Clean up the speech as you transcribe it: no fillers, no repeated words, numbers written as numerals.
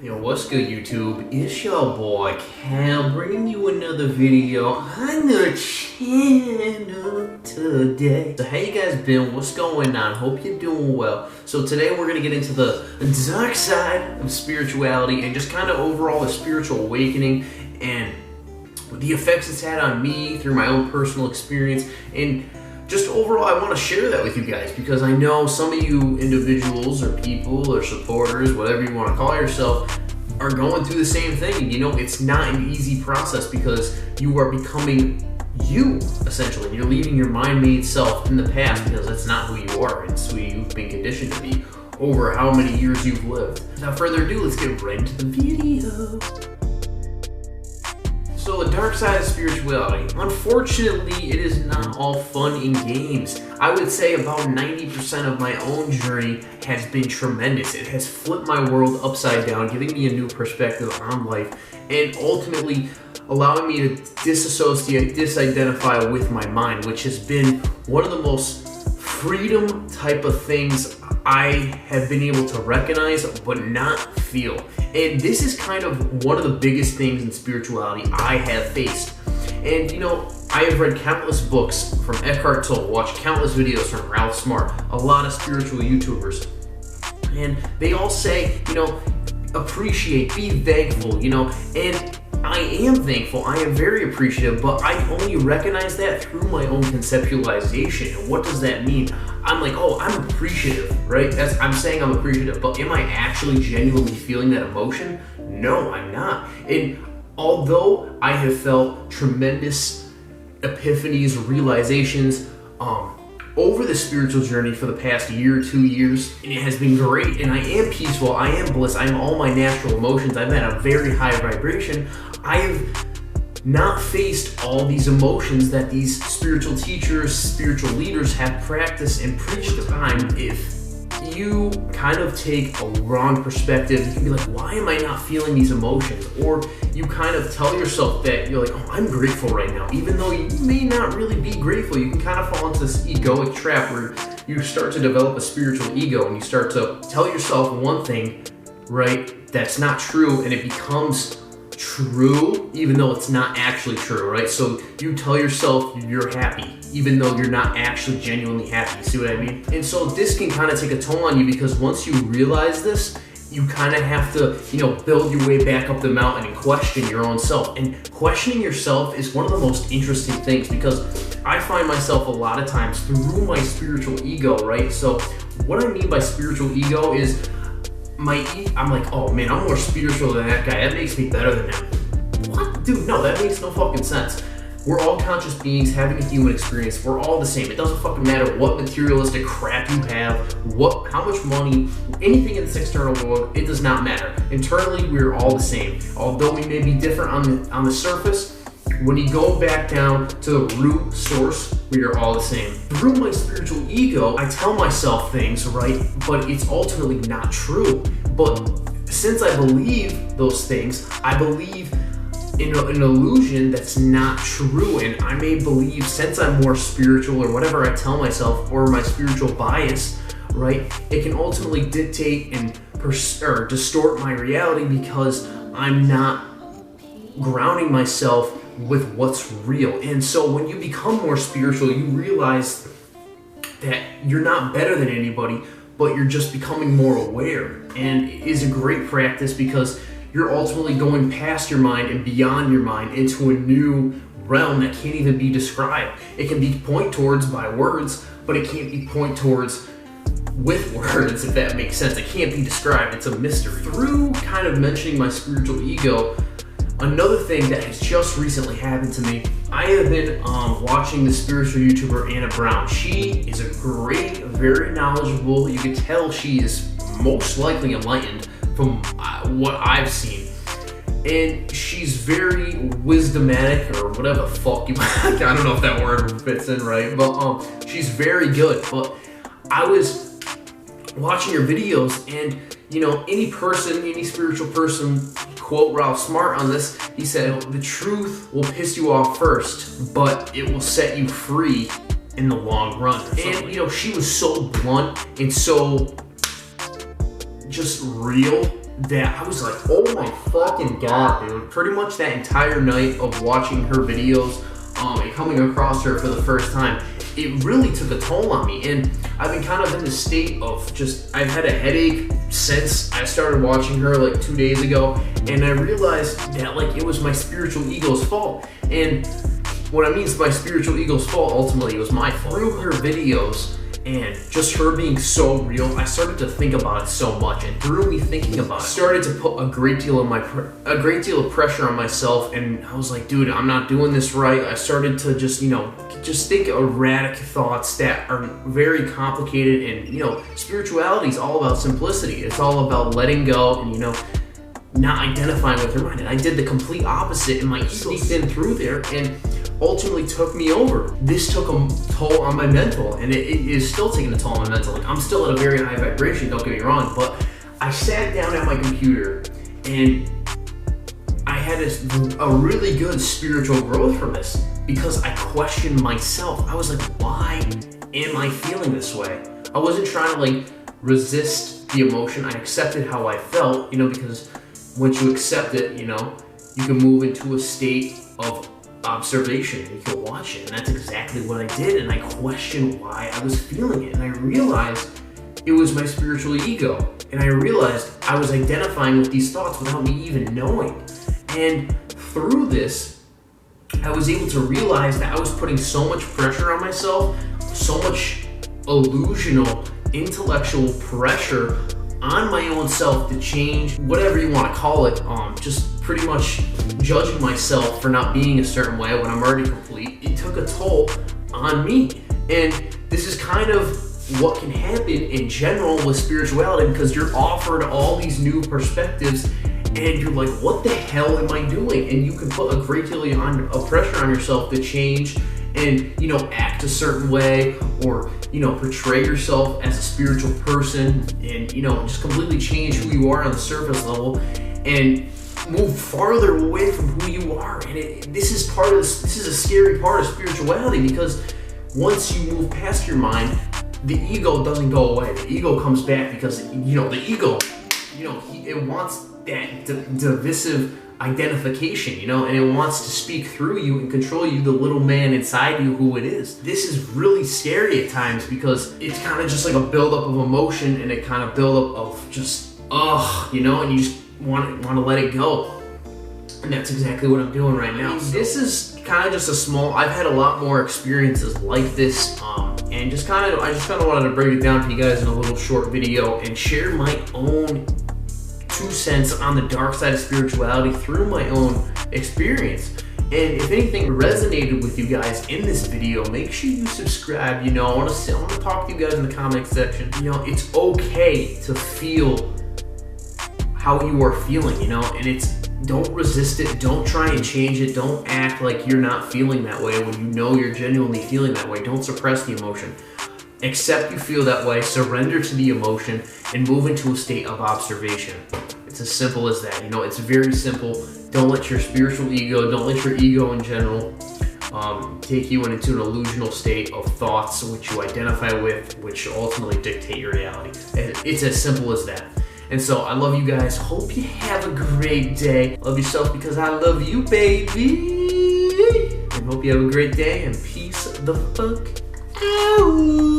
Yo, what's good, YouTube? It's your boy Cam bringing you another video on the channel today. So how you guys been? What's going on? Hope you're doing well. So today we're gonna get into the dark side of spirituality and just kind of overall the spiritual awakening and the effects it's had on me through my own personal experience. And just overall, I want to share that with you guys because I know some of you individuals or people or supporters, whatever you want to call yourself, are going through the same thing. You know, it's not an easy process because you are becoming you, essentially. You're leaving your mind-made self in the past because that's not who you are. It's who you've been conditioned to be over how many years you've lived. Without further ado, let's get right into the video. So the dark side of spirituality. Unfortunately, it is not all fun and games. I would say about 90% of my own journey has been tremendous. It has flipped my world upside down, giving me a new perspective on life, and ultimately allowing me to disidentify with my mind, which has been one of the most freedom type of things I have been able to recognize but not feel. And this is kind of one of the biggest things in spirituality I have faced. And you know, I have read countless books from Eckhart Tolle, watched countless videos from Ralph Smart, a lot of spiritual YouTubers. And they all say, you know, appreciate, be thankful, you know, and I am thankful, I am very appreciative, but I only recognize that through my own conceptualization. And what does that mean? I'm like, oh, I'm appreciative, right? I'm saying I'm appreciative, but am I actually genuinely feeling that emotion? No, I'm not. And although I have felt tremendous epiphanies, realizations, over the spiritual journey for the past year, 2 years, and it has been great, and I am peaceful, I am bliss, I am all my natural emotions, I'm at a very high vibration. I have not faced all these emotions that these spiritual teachers, spiritual leaders have practiced and preached upon. If you kind of take a wrong perspective, you can be like, why am I not feeling these emotions? Or you kind of tell yourself that you're like, oh, I'm grateful right now, even though you may not really be grateful. You can kind of fall into this egoic trap where you start to develop a spiritual ego and you start to tell yourself one thing, right, that's not true, and it becomes true even though it's not actually true, right? So you tell yourself you're happy even though you're not actually genuinely happy. You see what I mean? And so this can kind of take a toll on you because once you realize this, you kind of have to, you know, build your way back up the mountain and question your own self. And questioning yourself is one of the most interesting things because I find myself a lot of times through my spiritual ego, right? So what I mean by spiritual ego is I'm like, oh man, I'm more spiritual than that guy. That makes me better than him. What? Dude, no, that makes no fucking sense. We're all conscious beings having a human experience. We're all the same. It doesn't fucking matter what materialistic crap you have, how much money, anything in this external world, it does not matter. Internally, we're all the same. Although we may be different on the surface, when you go back down to the root source, we are all the same. Through my spiritual ego, I tell myself things, right? But it's ultimately not true. But since I believe those things, I believe in an illusion that's not true. And I may believe, since I'm more spiritual or whatever I tell myself, or my spiritual bias, right? It can ultimately dictate and distort my reality because I'm not grounding myself with what's real. And so when you become more spiritual, you realize that you're not better than anybody, but you're just becoming more aware. And it is a great practice because you're ultimately going past your mind and beyond your mind into a new realm that can't even be described. It can be point towards by words, but it can't be point towards with words, if that makes sense. It can't be described. It's a mystery. Through kind of mentioning my spiritual ego, another thing that has just recently happened to me, I have been watching the spiritual YouTuber Anna Brown. She is a great, very knowledgeable, you can tell she is most likely enlightened from what I've seen. And she's very wisdomatic, or whatever the fuck you, I don't know if that word fits in right, but she's very good. But I was watching her videos, and you know, any spiritual person, quote Ralph Smart on this, he said, the truth will piss you off first, but it will set you free in the long run. And you know, she was so blunt and so just real that I was like, oh my fucking god, dude. Pretty much that entire night of watching her videos and coming across her for the first time, it really took a toll on me. And I've been kind of in the state of just, I've had a headache since I started watching her like 2 days ago, and I realized that like it was my spiritual ego's fault. And what I mean is my spiritual ego's fault, ultimately it was my fault. Through her videos and just her being so real, I started to think about it so much, and through me thinking about it, I started to put a great deal of pressure on myself, and I was like, dude, I'm not doing this right. I started to just, just think erratic thoughts that are very complicated, and spirituality is all about simplicity. It's all about letting go and not identifying with your mind. And I did the complete opposite, and my ego sneaked in through there and ultimately took me over. This took a toll on my mental, and it is still taking a toll on my mental. Like, I'm still at a very high vibration, don't get me wrong, but I sat down at my computer and I had a really good spiritual growth from this, because I questioned myself. I was like, why am I feeling this way? I wasn't trying to resist the emotion. I accepted how I felt, because once you accept it, you can move into a state of observation, and you can watch it. And that's exactly what I did. And I questioned why I was feeling it. And I realized it was my spiritual ego. And I realized I was identifying with these thoughts without me even knowing. And through this, I was able to realize that I was putting so much pressure on myself, so much illusional, intellectual pressure on my own self to change, whatever you want to call it, just pretty much judging myself for not being a certain way when I'm already complete. It took a toll on me. And this is kind of what can happen in general with spirituality, because you're offered all these new perspectives and you're like, what the hell am I doing? And you can put a great deal of pressure on yourself to change and act a certain way, or portray yourself as a spiritual person, and just completely change who you are on the surface level and move farther away from who you are. And this is a scary part of spirituality, because once you move past your mind, the ego doesn't go away. The ego comes back, because the ego, it wants that divisive identification, and it wants to speak through you and control you, the little man inside you who it is. This is really scary at times, because it's kind of just like a buildup of emotion, and a kind of buildup of just, and you just want to let it go. And that's exactly what I'm doing right now. This is kind of just I've had a lot more experiences like this, and I just kind of wanted to break it down for you guys in a little short video and share my own 2 cents on the dark side of spirituality through my own experience. And if anything resonated with you guys in this video, make sure you subscribe. I want to talk to you guys in the comment section. It's okay to feel how you are feeling, and don't resist it. Don't try and change it. Don't act like you're not feeling that way when you're genuinely feeling that way. Don't suppress the emotion. Accept you feel that way, surrender to the emotion, and move into a state of observation. It's as simple as that. It's very simple. Don't let your spiritual ego, don't let your ego in general take you into an illusional state of thoughts which you identify with, which ultimately dictate your reality. It's as simple as that. And so I love you guys. Hope you have a great day. Love yourself because I love you, baby. And hope you have a great day, and peace the fuck out.